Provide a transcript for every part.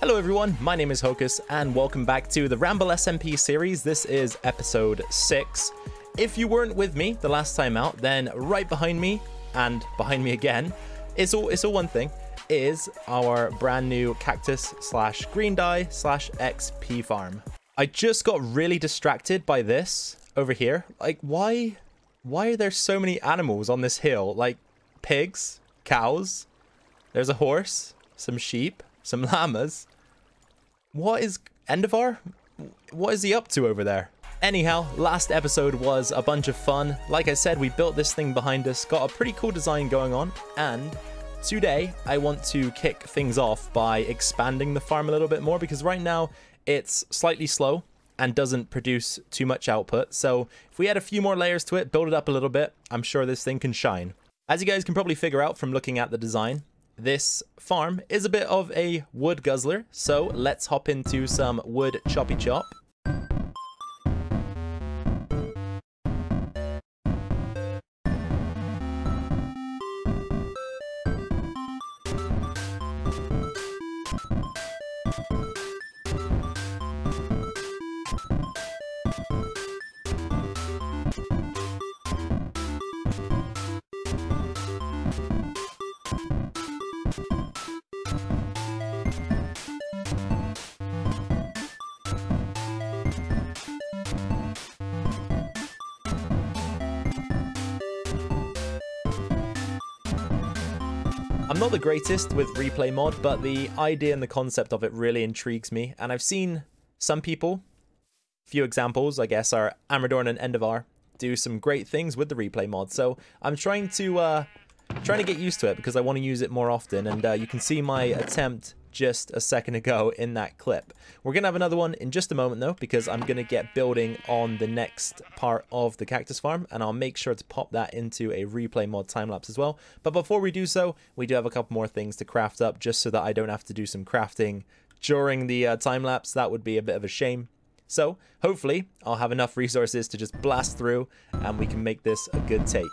Hello everyone, my name is Hocus and welcome back to the Ramble SMP series. This is episode 6. If you weren't with me the last time out, then right behind me and behind me again, it's all one thing, is our brand new cactus slash green dye slash XP farm. I just got really distracted by this over here. Like why are there so many animals on this hill? Like pigs, cows, there's a horse, some sheep, some llamas. What is Endevar? What is he up to over there? Anyhow, last episode was a bunch of fun. Like I said, we built this thing behind us, got a pretty cool design going on, and today I want to kick things off by expanding the farm a little bit more, because right now it's slightly slow and doesn't produce too much output. So if we add a few more layers to it, build it up a little bit, I'm sure this thing can shine. As you guys can probably figure out from looking at the design, this farm is a bit of a wood guzzler, so let's hop into some wood choppy chop. I'm not the greatest with replay mod, but the idea and the concept of it really intrigues me, and I've seen some people, few examples I guess, are Amadorn and Endevar, do some great things with the replay mod, so I'm trying to get used to it because I want to use it more often, and you can see my attempt just a second ago in that clip. We're gonna have another one in just a moment though, because I'm gonna get building on the next part of the cactus farm, and I'll make sure to pop that into a replay mod time lapse as well. But before we do so, we do have a couple more things to craft up, just so that I don't have to do some crafting during the time lapse. That would be a bit of a shame. So hopefully I'll have enough resources to just blast through and we can make this a good take.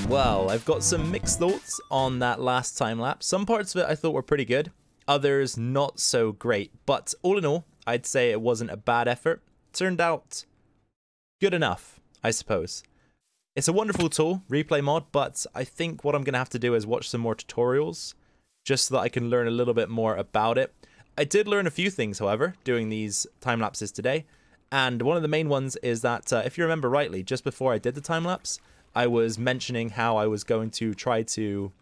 Well, I've got some mixed thoughts on that last time lapse. Some parts of it I thought were pretty good, others not so great, but all in all, I'd say it wasn't a bad effort. Turned out good enough, I suppose. It's a wonderful tool, replay mod, but I think what I'm going to have to do is watch some more tutorials, just so that I can learn a little bit more about it. I did learn a few things, however, doing these time lapses today, and one of the main ones is that, if you remember rightly, just before I did the time lapse, I was mentioning how I was going to try to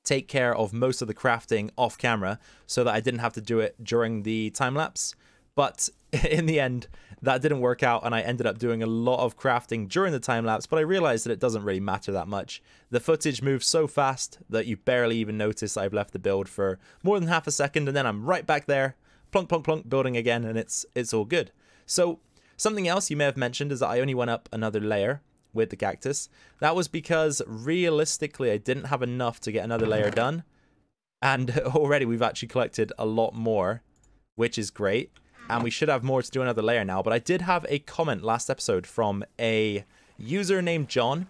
take care of most of the crafting off camera so that I didn't have to do it during the time lapse. But in the end, that didn't work out, and I ended up doing a lot of crafting during the time lapse, but I realized that it doesn't really matter that much. The footage moves so fast that you barely even notice I've left the build for more than half a second, and then I'm right back there, plunk, plunk, plunk, building again, and it's all good. So something else you may have mentioned is that I only went up another layer with the cactus. That was because realistically I didn't have enough to get another layer done, and already we've actually collected a lot more, which is great. And we should have more to do another layer now. But I did have a comment last episode from a user named John,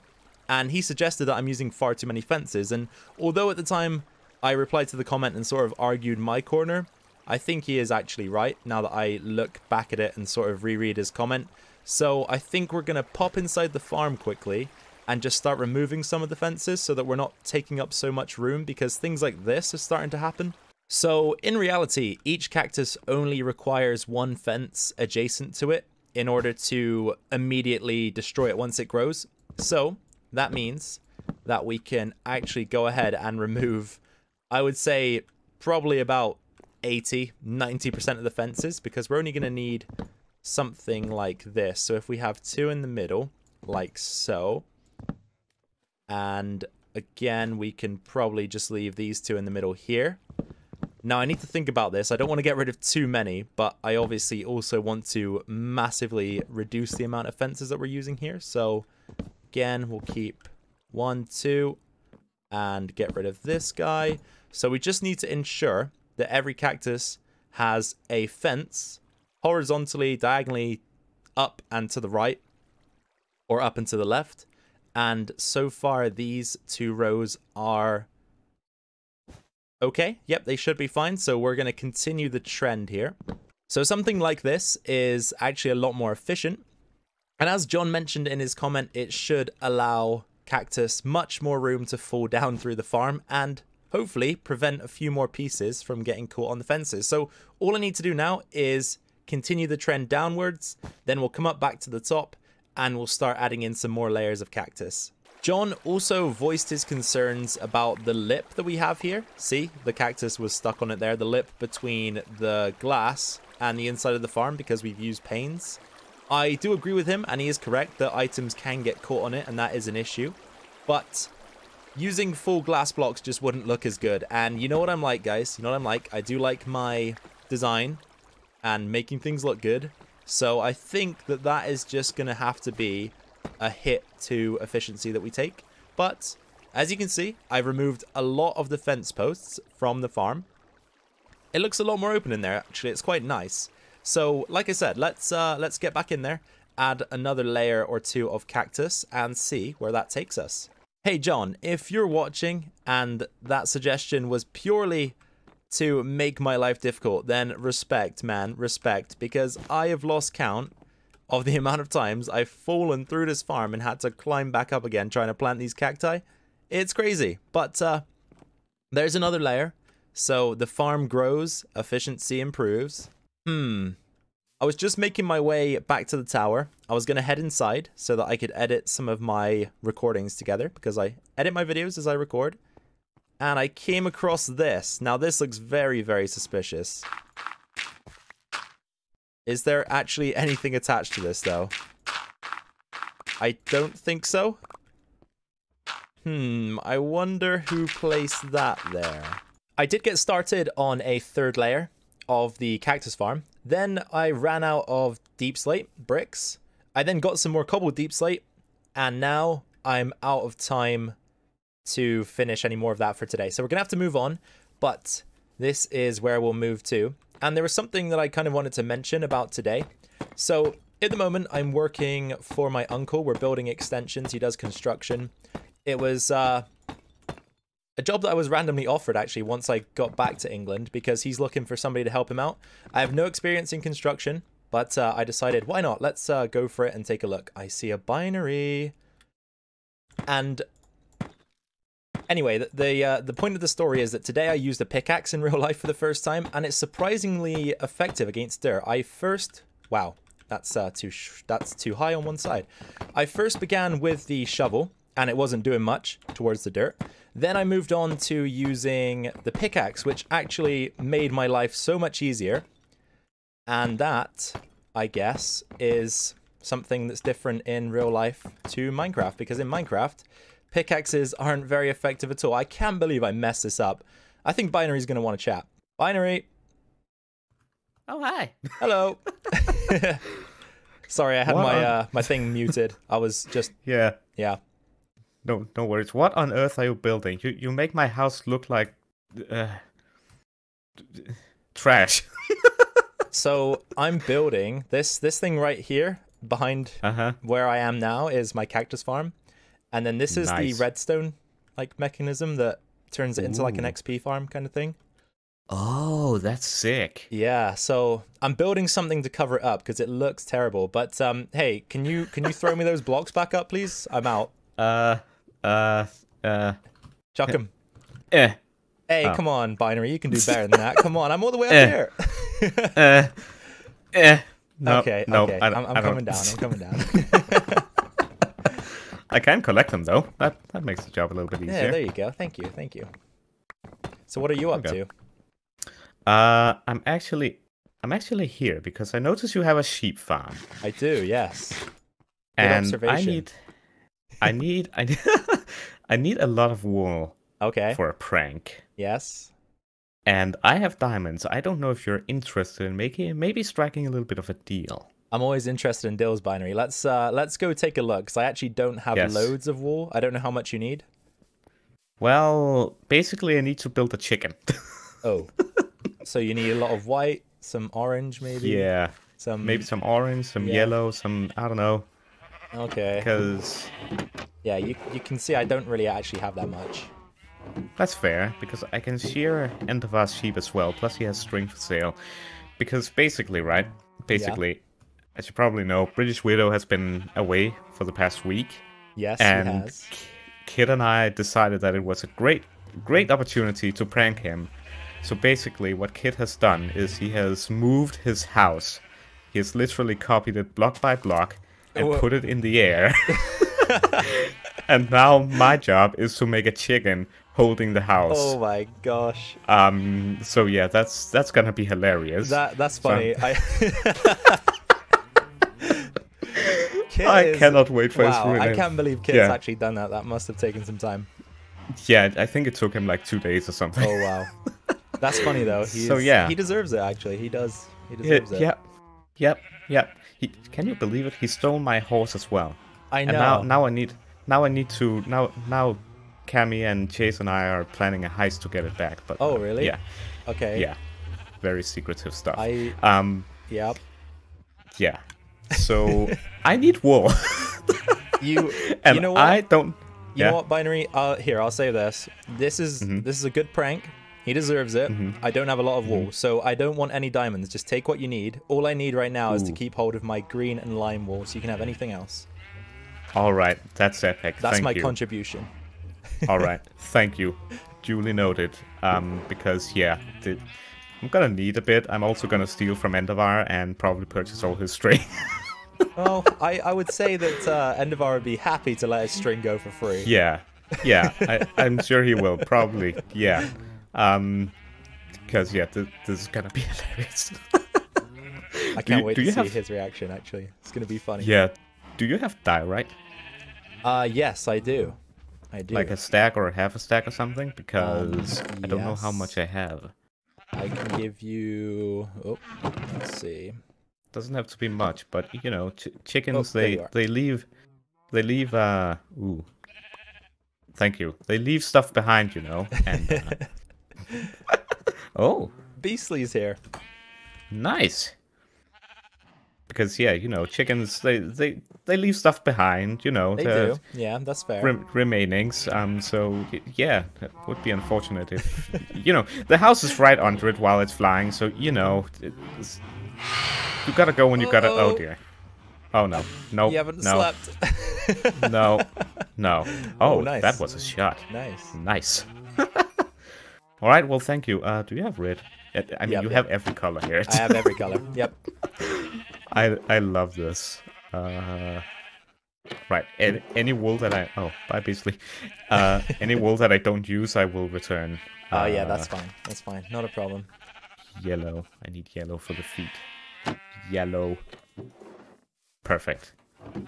and he suggested that I'm using far too many fences. And although at the time I replied to the comment and sort of argued my corner, I think he is actually right now that I look back at it and sort of reread his comment. So I think we're going to pop inside the farm quickly and just start removing some of the fences so that we're not taking up so much room, because things like this are starting to happen. So in reality, each cactus only requires one fence adjacent to it in order to immediately destroy it once it grows. So that means that we can actually go ahead and remove, I would say, probably about 80–90% of the fences, because we're only going to need something like this. So if we have two in the middle, like so, and again, we can probably just leave these two in the middle here. Now, I need to think about this. I don't want to get rid of too many, but I obviously also want to massively reduce the amount of fences that we're using here. So, again, we'll keep 1, 2, and get rid of this guy. So we just need to ensure that every cactus has a fence horizontally, diagonally, up and to the right, or up and to the left. And so far, these two rows are okay. Yep, they should be fine. So we're going to continue the trend here. So something like this is actually a lot more efficient. And as John mentioned in his comment, it should allow cactus much more room to fall down through the farm and hopefully prevent a few more pieces from getting caught on the fences. So all I need to do now is continue the trend downwards. Then we'll come up back to the top and we'll start adding in some more layers of cactus. John also voiced his concerns about the lip that we have here. See, the cactus was stuck on it there, the lip between the glass and the inside of the farm, because we've used panes. I do agree with him, and he is correct that items can get caught on it, and that is an issue. But using full glass blocks just wouldn't look as good. And you know what I'm like, guys? You know what I'm like? I do like my design and making things look good. So I think that that is just going to have to be a hit to efficiency that we take. But as you can see, I've removed a lot of the fence posts from the farm. It looks a lot more open in there, actually. It's quite nice. So like I said, let's get back in there, add another layer or two of cactus and see where that takes us. Hey John, if you're watching and that suggestion was purely to make my life difficult, then respect, man, respect, because I have lost count of the amount of times I've fallen through this farm and had to climb back up again trying to plant these cacti. It's crazy, but there's another layer. So the farm grows, efficiency improves. I was just making my way back to the tower. I was going to head inside so that I could edit some of my recordings together, because I edit my videos as I record. And I came across this. Now this looks very, very suspicious. Is there actually anything attached to this, though? I don't think so. I wonder who placed that there. I did get started on a third layer of the cactus farm. Then I ran out of deep slate bricks. I then got some more cobbled deep slate. And now I'm out of time to finish any more of that for today. So we're going to have to move on. But this is where we'll move to. And there was something that I kind of wanted to mention about today. So at the moment, I'm working for my uncle. We're building extensions. He does construction. It was a job that I was randomly offered, actually, once I got back to England, because he's looking for somebody to help him out. I have no experience in construction, but I decided, why not? Let's go for it and take a look. I see a binary. And anyway, the point of the story is that today I used a pickaxe in real life for the first time, and it's surprisingly effective against dirt. Wow, that's too high on one side. I first began with the shovel, and it wasn't doing much towards the dirt. Then I moved on to using the pickaxe, which actually made my life so much easier. And that, I guess, is something that's different in real life to Minecraft. Because in Minecraft, pickaxes aren't very effective at all. I can't believe I messed this up. I think Binary's going to want to chat. Binary. Oh, hi. Hello. Sorry, I had my thing muted. I was just... Yeah. Yeah. No worries. What on earth are you building? You make my house look like... trash. So I'm building this thing right here behind where I am now is my cactus farm. And then this is the redstone like mechanism that turns it into like an XP farm kind of thing. Oh, that's sick. Yeah, so I'm building something to cover it up because it looks terrible. But hey, can you throw me those blocks back up, please? I'm out. Chuck them. Hey, come on, Binary, you can do better than that. Come on, I'm all the way up here. No, okay, no, okay. I'm coming down. I'm coming down. I can collect them though. That makes the job a little bit easier. Yeah, there you go. Thank you. So what are you up to? I'm actually here because I noticed you have a sheep farm. I do, yes. Good and observation. I need I need a lot of wool. Okay. For a prank. Yes. And I have diamonds. I don't know if you're interested in maybe striking a little bit of a deal. I'm always interested in deals, Binary. Let's go take a look because I actually don't have loads of wool. I don't know how much you need. Well, basically I need to build a chicken. Oh. So you need a lot of white, some orange maybe? Yeah. Maybe some orange, some yellow, some I don't know. Okay. Because yeah, you can see I don't really actually have that much. That's fair, because I can shear Endeavor's sheep as well, plus he has string for sale. Because basically, right? Basically, as you probably know, British Widow has been away for the past week. Yes, and he has. Kid and I decided that it was a great opportunity to prank him. So basically, what Kid has done is he has moved his house. He has literally copied it block by block and put it in the air. And now my job is to make a chicken holding the house. Oh my gosh. So yeah, that's gonna be hilarious. That's funny. So, I cannot wait for his real I can't believe Kid's actually done that. That must have taken some time. Yeah, I think it took him like 2 days or something. Oh wow. That's funny though. He deserves it actually. He does. He deserves it. Yep. Can you believe it? He stole my horse as well. I know. And now Cammy and Chase and I are planning a heist to get it back. But oh really? Yeah. Okay. Yeah. Very secretive stuff. Yep. Yeah. So I need wool. You know what? I don't. You know what, Binary? Here, I'll say this. This is a good prank. He deserves it. I don't have a lot of wool, so I don't want any diamonds. Just take what you need. All I need right now is to keep hold of my green and lime wool, so you can have anything else. All right, that's epic. That's my you. Contribution. All right, thank you. Duly noted. Because I'm gonna need a bit. I'm also gonna steal from Endeavor and probably purchase all his string. Well, I would say that Endeavor would be happy to let his string go for free. Yeah. I'm sure he will. Probably. Yeah. Because this is gonna be hilarious. I can't wait to see his reaction. Actually, it's gonna be funny. Yeah. Do you have dye, right? Yes, I do. Like a stack or half a stack or something? Because I don't know how much I have. I can give you. Oh, let's see. Doesn't have to be much, but you know, chickens they leave. Ooh. Thank you. They leave stuff behind, you know. And oh, Beastly's here. Nice. Because yeah, you know, chickens they leave stuff behind, you know. They do. Yeah, that's fair. Remainings. So yeah, it would be unfortunate if you know the house is right under it while it's flying. So you know, you gotta go when you gotta. Oh dear. Oh no. Nope. You haven't no. slept. No. Oh, nice. That was a shot. Nice. All right. Well, thank you. Do you have red? I mean, you have every color here. I have every color. Yep. I love this. Right. Any wool that bye Beasley. Any wool that I don't use, I will return. Oh yeah, that's fine. That's fine. Not a problem. Yellow. I need yellow for the feet. yellow. Perfect.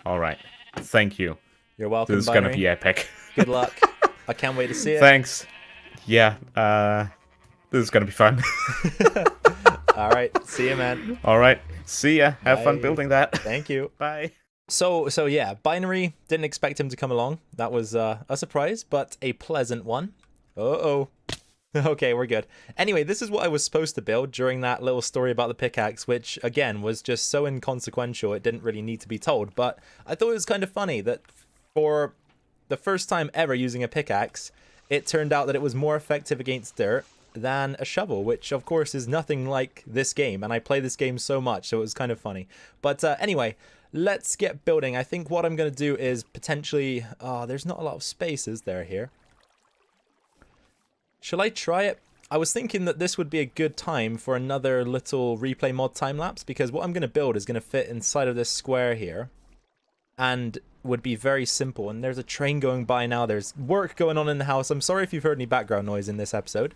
All right. Thank you. You're welcome, This is Binary. gonna be epic. Good luck. I can't wait to see it. Thanks. Yeah, this is gonna be fun. All right. See you, man. All right. See ya. Have fun Bye. building that. Thank you. Bye. So yeah, Binary, didn't expect him to come along. That was a surprise, but a pleasant one. Uh-oh. Okay, we're good. Anyway, this is what I was supposed to build during that little story about the pickaxe, which, again, was just so inconsequential it didn't really need to be told. But I thought it was kind of funny that for the first time ever using a pickaxe, it turned out that it was more effective against dirt than a shovel, which, of course, is nothing like this game. And I play this game so much, so it was kind of funny. But anyway, let's get building. I think what I'm going to do is potentially... Oh, there's not a lot of space, is there, here? Shall I try it? I was thinking that this would be a good time for another little replay mod time lapse, because what I'm going to build is going to fit inside of this square here and would be very simple. And there's a train going by now. There's work going on in the house. I'm sorry if you've heard any background noise in this episode.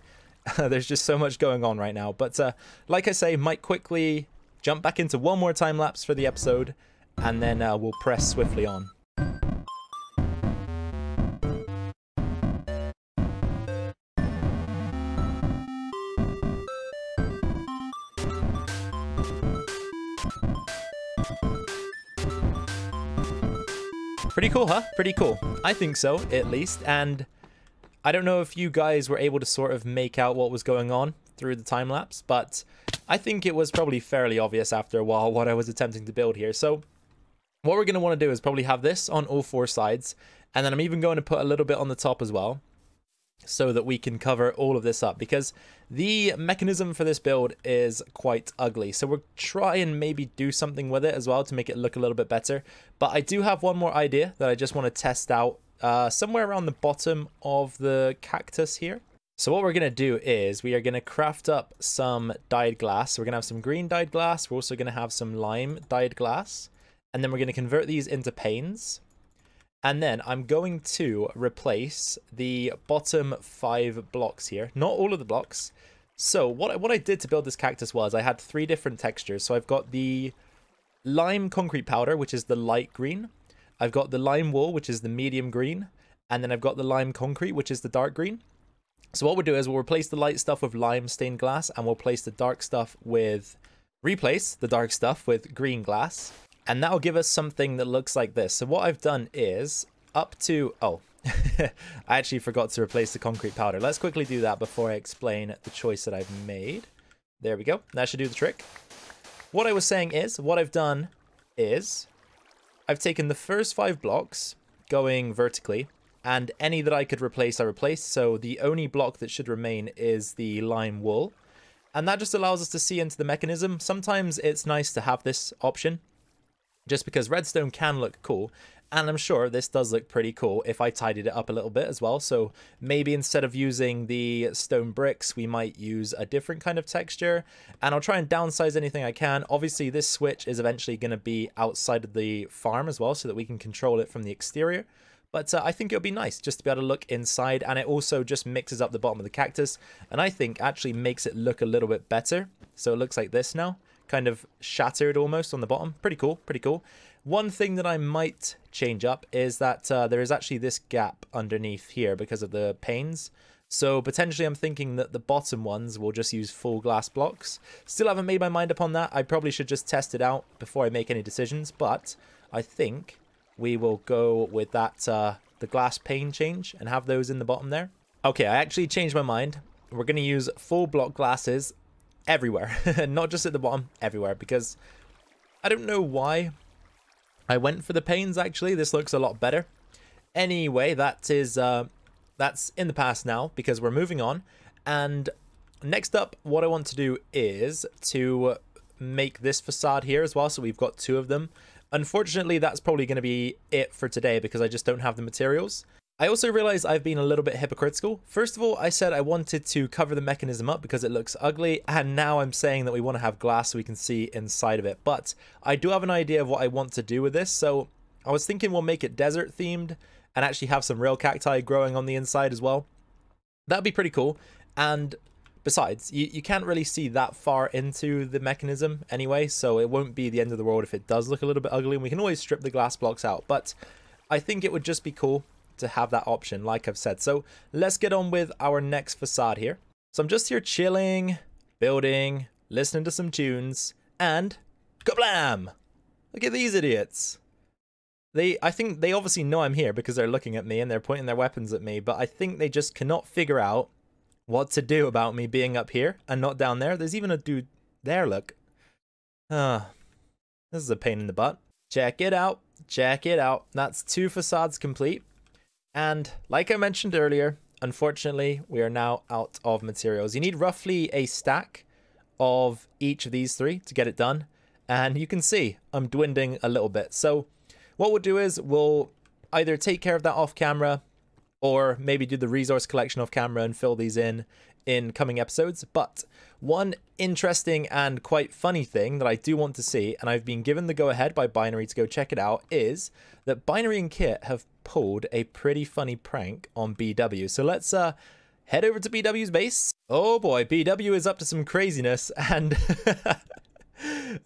There's just so much going on right now. But like I say, might quickly jump back into one more time lapse for the episode, and then we'll press swiftly on. Pretty cool, huh? Pretty cool. I think so, at least. And I don't know if you guys were able to sort of make out what was going on through the time lapse, but I think it was probably fairly obvious after a while what I was attempting to build here. So what we're going to want to do is probably have this on all four sides, and then I'm even going to put a little bit on the top as well, so that we can cover all of this up, because the mechanism for this build is quite ugly. So we'll try and maybe do something with it as well to make it look a little bit better. But I do have one more idea that I just want to test out somewhere around the bottom of the cactus here. So what we're going to do is we are going to craft up some dyed glass. So we're going to have some green dyed glass. We're also going to have some lime dyed glass. And then we're going to convert these into panes. And then I'm going to replace the bottom 5 blocks here. Not all of the blocks. So what I did to build this cactus was I had 3 different textures. So I've got the lime concrete powder, which is the light green. I've got the lime wool, which is the medium green. And then I've got the lime concrete, which is the dark green. So what we'll do is we'll replace the light stuff with lime stained glass, and we'll replace the dark stuff with green glass. And that'll give us something that looks like this. So what I've done is up to... Oh, I actually forgot to replace the concrete powder. Let's quickly do that before I explain the choice that I've made. There we go. That should do the trick. What I was saying is, what I've done is I've taken the first 5 blocks going vertically, and any that I could replace, I replaced. So the only block that should remain is the lime wool. And that just allows us to see into the mechanism. Sometimes it's nice to have this option, just because redstone can look cool, and I'm sure this does look pretty cool if I tidied it up a little bit as well. So maybe instead of using the stone bricks, we might use a different kind of texture, and I'll try and downsize anything I can. Obviously, this switch is eventually going to be outside of the farm as well, so that we can control it from the exterior. But I think it'll be nice just to be able to look inside, and it also just mixes up the bottom of the cactus, and I think actually makes it look a little bit better. So it looks like this now. Kind of shattered almost on the bottom. Pretty cool, pretty cool. One thing that I might change up is that there is actually this gap underneath here because of the panes. So potentially I'm thinking that the bottom ones will just use full glass blocks. Still haven't made my mind up on that. I probably should just test it out before I make any decisions, but I think we will go with that the glass pane change and have those in the bottom there. Okay, I actually changed my mind. We're going to use full block glasses everywhere, not just at the bottom, everywhere, because I don't know why I went for the panes. Actually, this looks a lot better. Anyway, that's in the past now, because we're moving on. And next up, what I want to do is to make this facade here as well, so we've got 2 of them. Unfortunately, that's probably going to be it for today, because I just don't have the materials. I also realized I've been a little bit hypocritical. First of all, I said I wanted to cover the mechanism up because it looks ugly, and now I'm saying that we want to have glass so we can see inside of it. But I do have an idea of what I want to do with this, so I was thinking we'll make it desert themed and actually have some real cacti growing on the inside as well. That'd be pretty cool. And Besides, you can't really see that far into the mechanism anyway, so it won't be the end of the world if it does look a little bit ugly, and we can always strip the glass blocks out. But I think it would just be cool to have that option, like I've said. So let's get on with our next facade here. So I'm just here chilling, building, listening to some tunes, and kablam! Look at these idiots. I think they obviously know I'm here because they're looking at me and they're pointing their weapons at me, but I think they just cannot figure out what to do about me being up here and not down there. There's even a dude there, look. This is a pain in the butt. Check it out. Check it out. That's 2 facades complete. And like I mentioned earlier, unfortunately, we are now out of materials. You need roughly a stack of each of these 3 to get it done. And you can see I'm dwindling a little bit. So what we'll do is we'll either take care of that off camera or maybe do the resource collection off camera and fill these in coming episodes. But one interesting and quite funny thing that I do want to see, and I've been given the go-ahead by Binary to go check it out, is that Binary and Kit have pulled a pretty funny prank on BW. So let's head over to BW's base. Oh boy, BW is up to some craziness, and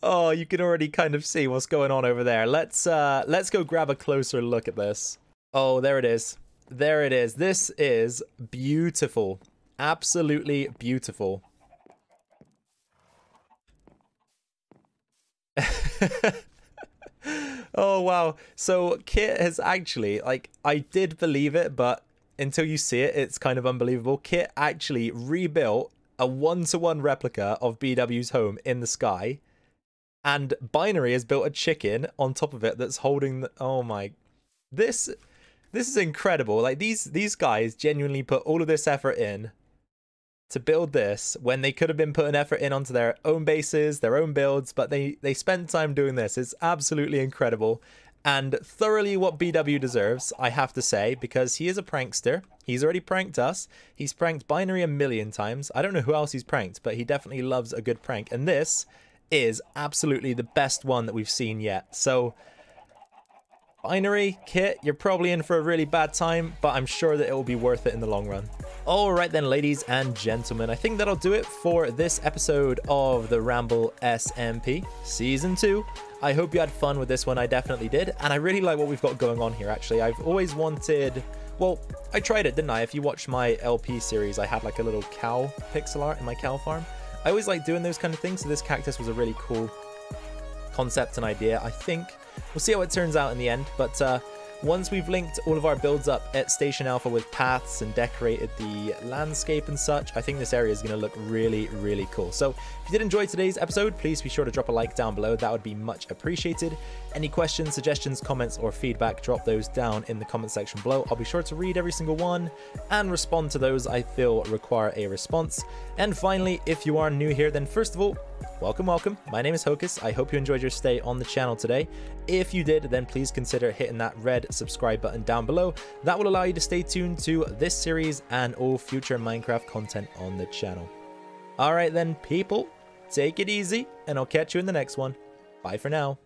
oh, you can already kind of see what's going on over there. Let's go grab a closer look at this. Oh, there it is. There it is. This is beautiful. Absolutely beautiful. Oh, wow. So Kit has actually, like, I did believe it, but until you see it, it's kind of unbelievable. Kit actually rebuilt a 1-to-1 replica of BW's home in the sky. And Binary has built a chicken on top of it that's holding the, oh my, this is incredible. Like these guys genuinely put all of this effort in to build this when they could have been putting effort in onto their own bases, their own builds, but they spent time doing this. It's absolutely incredible and thoroughly what BW deserves, I have to say, because he is a prankster. He's already pranked us. He's pranked Binary a million times. I don't know who else he's pranked, but he definitely loves a good prank. And this is absolutely the best one that we've seen yet. So Binary, Kit, you're probably in for a really bad time, but I'm sure that it will be worth it in the long run. All right then, ladies and gentlemen, I think that'll do it for this episode of the Ramble SMP Season 2. I hope you had fun with this one. I definitely did, and I really like what we've got going on here, actually. I've always wanted... Well, I tried it, didn't I? If you watched my LP series, I had like a little cow pixel art in my cow farm. I always like doing those kind of things, so this cactus was a really cool concept and idea. I think we'll see how it turns out in the end, but once we've linked all of our builds up at Station Alpha with paths and decorated the landscape and such, I think this area is going to look really, really cool. So if you did enjoy today's episode, please be sure to drop a like down below. That would be much appreciated. Any questions, suggestions, comments, or feedback, drop those down in the comment section below. I'll be sure to read every single one and respond to those I feel require a response. And finally, if you are new here, then first of all, welcome. My name is Hocus. I hope you enjoyed your stay on the channel today. If you did, then please consider hitting that red subscribe button down below. That will allow you to stay tuned to this series and all future Minecraft content on the channel. All right then, people, take it easy, and I'll catch you in the next one. Bye for now.